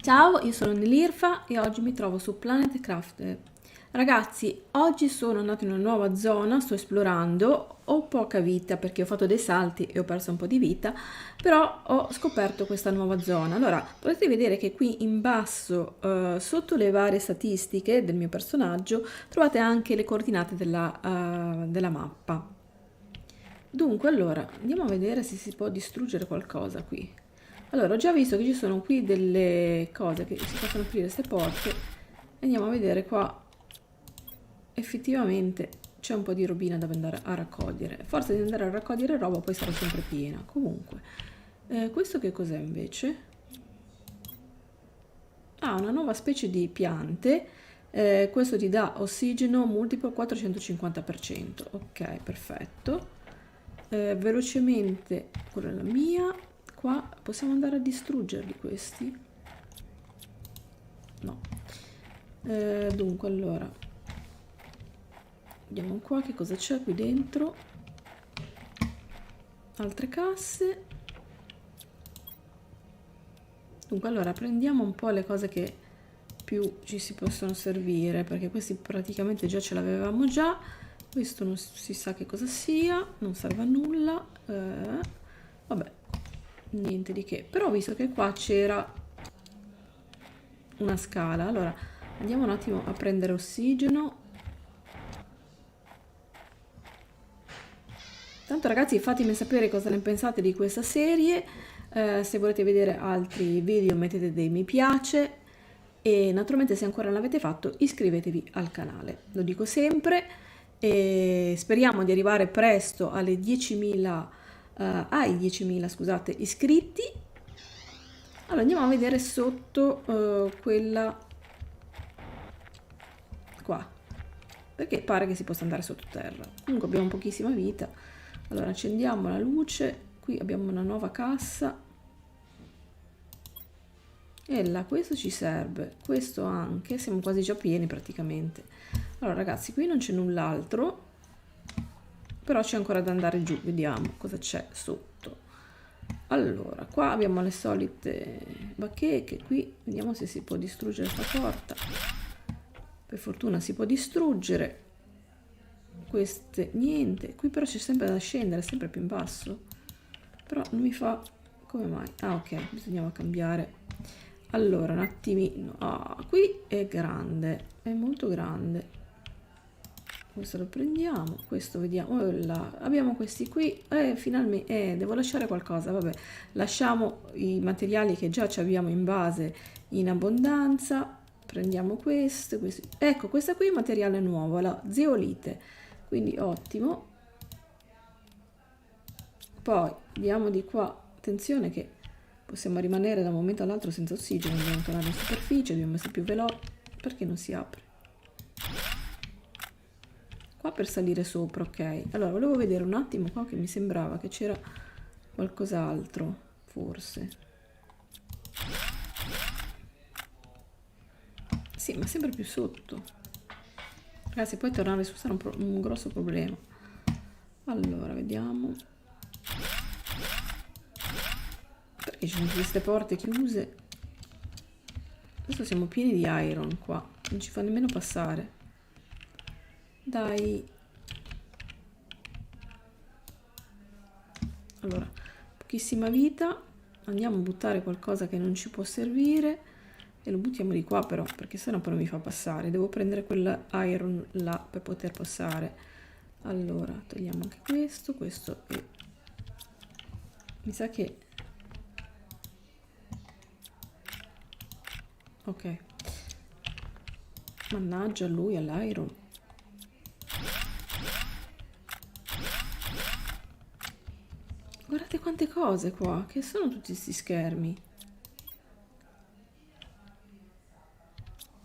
Ciao, io sono Nelirfa e oggi mi trovo su Planet Crafter. Ragazzi, oggi sono andato in una nuova zona, sto esplorando, ho poca vita perché ho fatto dei salti e ho perso un po' di vita, però ho scoperto questa nuova zona. Allora, potete vedere che qui in basso, sotto le varie statistiche del mio personaggio, trovate anche le coordinate della mappa. Dunque, allora, andiamo a vedere se si può distruggere qualcosa qui. Allora, ho già visto che ci sono qui delle cose che si possono aprire queste porte. Andiamo a vedere qua. Effettivamente c'è un po' di robina da andare a raccogliere. Forza di andare a raccogliere roba, poi sarà sempre piena. Comunque, questo che cos'è invece? Ah, una nuova specie di piante. Questo ti dà ossigeno multiplo 450%. Ok, perfetto. Velocemente, quella è la mia. Qua possiamo andare a distruggerli questi? No. Dunque, allora, vediamo qua che cosa c'è qui dentro. Altre casse. Dunque, allora, prendiamo un po' le cose che più ci si possono servire, perché questi praticamente già ce l'avevamo già. Questo non si sa che cosa sia, non serve a nulla. Vabbè, niente di che. Però ho visto che qua c'era una scala. Allora, andiamo un attimo a prendere ossigeno. Tanto ragazzi, fatemi sapere cosa ne pensate di questa serie. Se volete vedere altri video mettete dei mi piace e naturalmente se ancora non l'avete fatto iscrivetevi al canale. Lo dico sempre e speriamo di arrivare presto alle 10.000 ai 10.000 scusate, iscritti. Allora andiamo a vedere sotto quella qua, perché pare che si possa andare sottoterra. Comunque abbiamo pochissima vita. Allora accendiamo la luce, qui abbiamo una nuova cassa. E là, questo ci serve, questo anche, siamo quasi già pieni praticamente. Allora ragazzi, qui non c'è null'altro, però c'è ancora da andare giù, vediamo cosa c'è sotto. Allora, qua abbiamo le solite bacheche, qui vediamo se si può distruggere questa porta. Per fortuna si può distruggere. Queste niente, qui però c'è sempre da scendere, sempre più in basso. Però non mi fa... come mai? Ah ok, bisognava cambiare. Allora, un attimino. Ah, qui è grande, è molto grande. Questo lo prendiamo, questo vediamo. Oh là, abbiamo questi qui. Finalmente, devo lasciare qualcosa. Vabbè, lasciamo i materiali che già ci abbiamo in base in abbondanza. Prendiamo questo, questo. Ecco, questa qui è materiale nuovo, la zeolite. Quindi ottimo. Poi diamo di qua. Attenzione che possiamo rimanere da un momento all'altro senza ossigeno, dobbiamo tornare in superficie, dobbiamo essere più veloci. Perché non si apre? Qua per salire sopra, ok. Allora, volevo vedere un attimo qua che mi sembrava che c'era qualcos'altro, forse. Sì, ma sempre più sotto. Ragazzi, poi tornare su sarà un grosso problema. Allora, vediamo. Perché ci sono queste porte chiuse? Adesso siamo pieni di iron qua, non ci fa nemmeno passare. Dai. Allora, pochissima vita. Andiamo a buttare qualcosa che non ci può servire. E lo buttiamo di qua però, perché sennò poi non mi fa passare. Devo prendere quella iron là per poter passare. Allora, togliamo anche questo e... mi sa che... ok. Mannaggia lui all'iron. Guardate quante cose qua, che sono tutti questi schermi.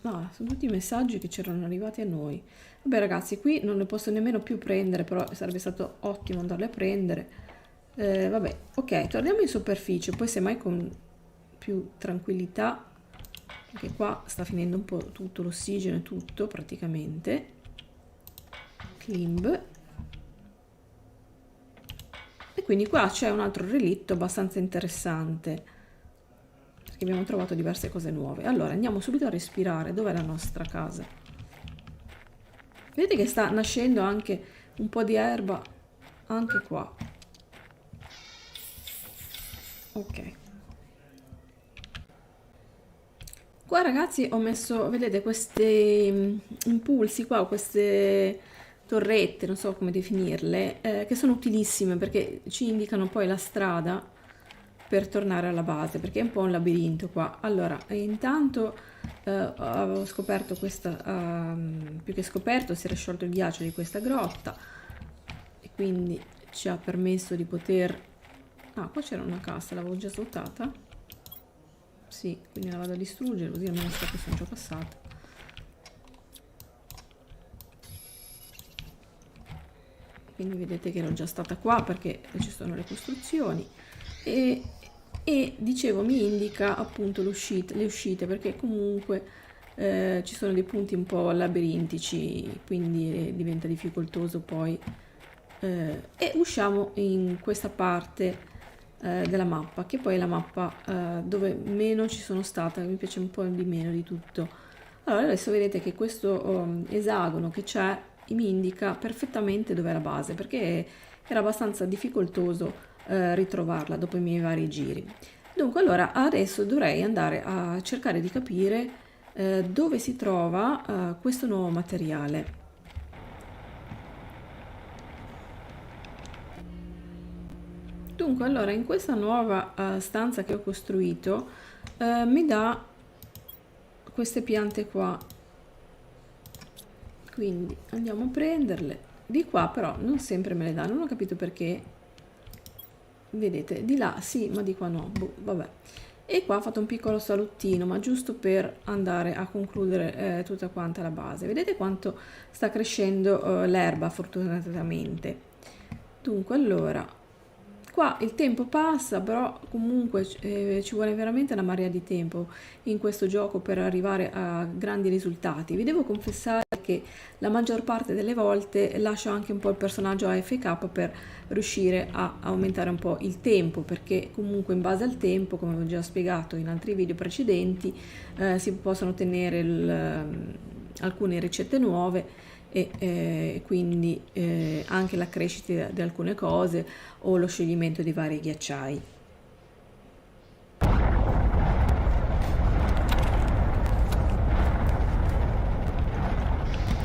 No, sono tutti i messaggi che c'erano arrivati a noi. Vabbè ragazzi, qui non ne posso nemmeno più prendere, però sarebbe stato ottimo andarle a prendere. Vabbè, ok, torniamo in superficie, poi semmai con più tranquillità, perché qua sta finendo un po' tutto l'ossigeno e tutto praticamente. Climb. E quindi qua c'è un altro relitto abbastanza interessante. perché abbiamo trovato diverse cose nuove. Allora andiamo subito a respirare. Dov'è la nostra casa? Vedete che sta nascendo anche un po' di erba anche qua. Ok. Qua ragazzi ho messo, vedete, questi impulsi qua, queste torrette, non so come definirle, che sono utilissime perché ci indicano poi la strada per tornare alla base, perché è un po' un labirinto qua. Allora, intanto avevo scoperto questa, più che scoperto, si era sciolto il ghiaccio di questa grotta e quindi ci ha permesso di poter... Ah, qua c'era una cassa, l'avevo già saltata. Sì, quindi la vado a distruggere così almeno so che sono già passata. Quindi vedete che ero già stata qua perché ci sono le costruzioni e dicevo mi indica appunto le uscite perché comunque ci sono dei punti un po' labirintici, quindi diventa difficoltoso poi e usciamo in questa parte della mappa, che poi è la mappa dove meno ci sono stata, mi piace un po' di meno di tutto. Allora adesso vedete che questo esagono che c'è mi indica perfettamente dov'è la base, perché era abbastanza difficoltoso ritrovarla dopo i miei vari giri. Dunque allora adesso dovrei andare a cercare di capire dove si trova questo nuovo materiale. Dunque, allora, in questa nuova stanza che ho costruito mi dà queste piante qua, quindi andiamo a prenderle. Di qua però non sempre me le dà, non ho capito perché. Vedete, di là sì, ma di qua no, boh, vabbè. E qua ho fatto un piccolo salottino, ma giusto per andare a concludere tutta quanta la base. Vedete quanto sta crescendo l'erba, fortunatamente. Dunque, allora... Qua il tempo passa, però comunque ci vuole veramente una marea di tempo in questo gioco per arrivare a grandi risultati. Vi devo confessare che la maggior parte delle volte lascio anche un po' il personaggio AFK per riuscire a aumentare un po' il tempo, perché comunque in base al tempo, come ho già spiegato in altri video precedenti, si possono ottenere alcune ricette nuove e quindi anche la crescita di alcune cose o lo scioglimento di vari ghiacciai.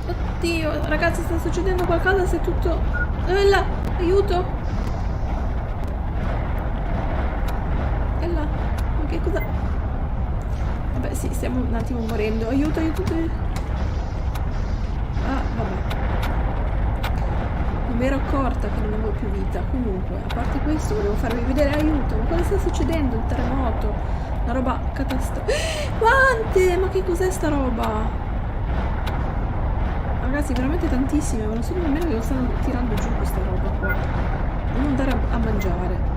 Oddio, ragazzi, sta succedendo qualcosa, se tutto... là, aiuto! E là, ma che cosa... Vabbè, sì, stiamo un attimo morendo. Aiuto, aiuto, aiuto. Ah, vabbè. Non mi ero accorta che non avevo più vita. Comunque, a parte questo, volevo farvi vedere, aiuto, ma cosa sta succedendo? Un terremoto, una roba catastrofica. Quante? Ma che cos'è sta roba? Ragazzi, veramente tantissime, ma non so nemmeno che lo stanno tirando giù questa roba qua. Devo andare a mangiare.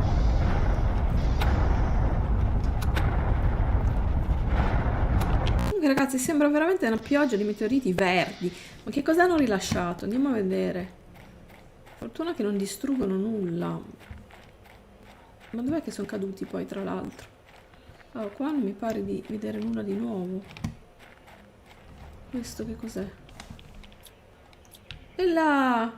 Ragazzi, sembra veramente una pioggia di meteoriti verdi. Ma che cosa hanno rilasciato? Andiamo a vedere. Fortuna che non distruggono nulla. Ma dov'è che sono caduti poi, tra l'altro? Allora, qua non mi pare di vedere nulla di nuovo. Questo che cos'è? E là!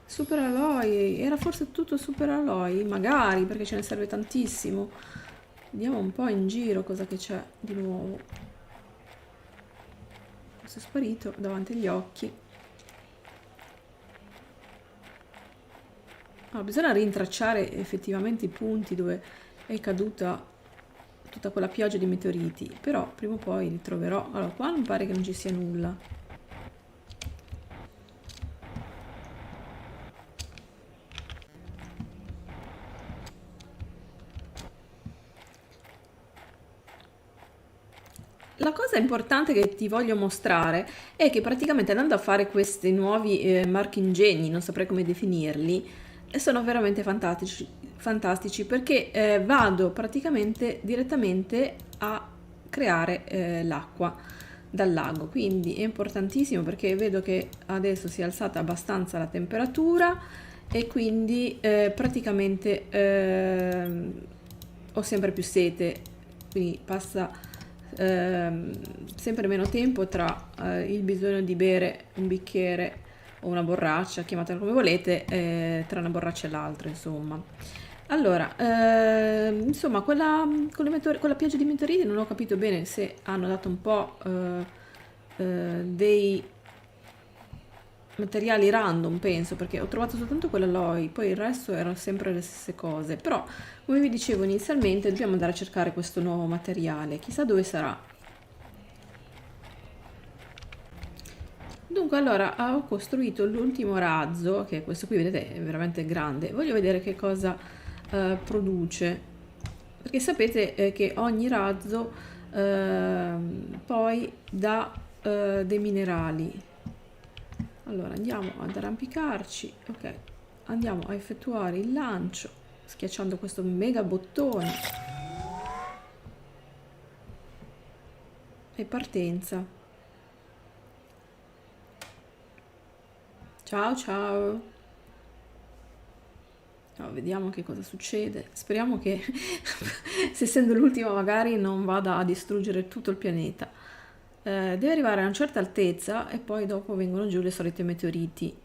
Super alloy. Era forse tutto super alloy? Magari, perché ce ne serve tantissimo. Vediamo un po' in giro cosa che c'è di nuovo. È sparito davanti agli occhi. Allora, bisogna rintracciare effettivamente i punti dove è caduta tutta quella pioggia di meteoriti, però prima o poi li troverò. Allora, qua non pare che non ci sia nulla. La cosa importante che ti voglio mostrare è che praticamente andando a fare questi nuovi marchingegni, non saprei come definirli, sono veramente fantastici perché vado praticamente direttamente a creare l'acqua dal lago, quindi è importantissimo perché vedo che adesso si è alzata abbastanza la temperatura e quindi praticamente ho sempre più sete quindi passa sempre meno tempo tra il bisogno di bere un bicchiere o una borraccia, chiamatela come volete, tra una borraccia e l'altra, insomma. Allora, insomma, con la pioggia di meteoriti non ho capito bene se hanno dato un po' dei materiali random, penso, perché ho trovato soltanto quell'alloy, poi il resto erano sempre le stesse cose. Però, come vi dicevo inizialmente, dobbiamo andare a cercare questo nuovo materiale, chissà dove sarà. Dunque, allora, ho costruito l'ultimo razzo, che questo qui, vedete, è veramente grande. Voglio vedere che cosa produce, perché sapete che ogni razzo poi dà dei minerali. Allora andiamo ad arrampicarci, ok, andiamo a effettuare il lancio schiacciando questo mega bottone e partenza. Ciao ciao. No, vediamo che cosa succede. Speriamo che se essendo l'ultima magari non vada a distruggere tutto il pianeta. Deve arrivare a una certa altezza e poi dopo vengono giù le solite meteoriti.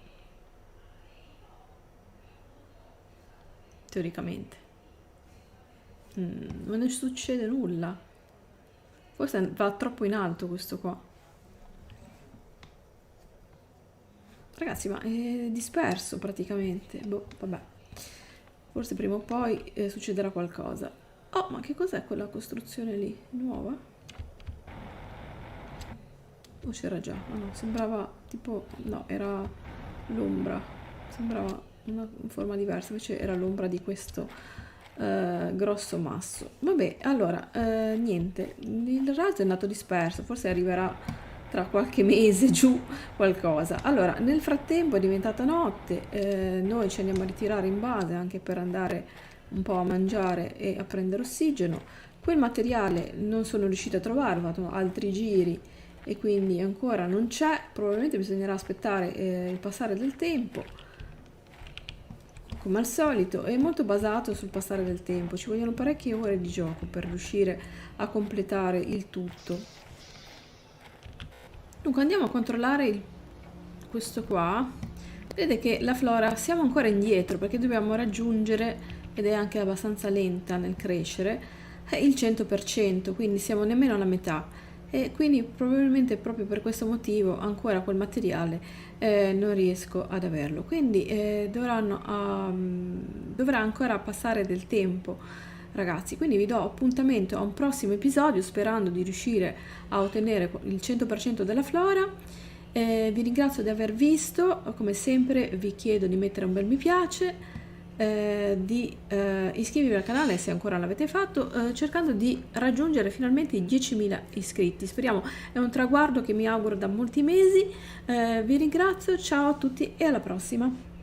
Teoricamente. Non ne succede nulla. Forse va troppo in alto questo qua. Ragazzi, ma è disperso praticamente. Boh, vabbè. Forse prima o poi succederà qualcosa. Oh, ma che cos'è quella costruzione lì? Nuova? O c'era già? Ah, no, sembrava tipo... No, era l'ombra. Sembrava una forma diversa, invece era l'ombra di questo grosso masso. Vabbè, allora, niente. Il razzo è andato disperso, forse arriverà tra qualche mese giù qualcosa. Allora, nel frattempo è diventata notte, noi ci andiamo a ritirare in base anche per andare un po' a mangiare e a prendere ossigeno. Quel materiale non sono riuscita a trovare, ho fatto altri giri e quindi ancora non c'è, probabilmente bisognerà aspettare il passare del tempo, come al solito. È molto basato sul passare del tempo, ci vogliono parecchie ore di gioco per riuscire a completare il tutto. Dunque andiamo a controllare questo qua. Vedete che la flora siamo ancora indietro perché dobbiamo raggiungere, ed è anche abbastanza lenta nel crescere, il 100%, quindi siamo nemmeno alla metà. E quindi probabilmente proprio per questo motivo ancora quel materiale non riesco ad averlo, quindi dovrà ancora passare del tempo, ragazzi. Quindi vi do appuntamento a un prossimo episodio sperando di riuscire a ottenere il 100% della flora. Vi ringrazio di aver visto, come sempre vi chiedo di mettere un bel mi piace, di iscrivervi al canale se ancora non l'avete fatto, cercando di raggiungere finalmente i 10.000 iscritti. Speriamo, è un traguardo che mi auguro da molti mesi. Vi ringrazio, ciao a tutti e alla prossima.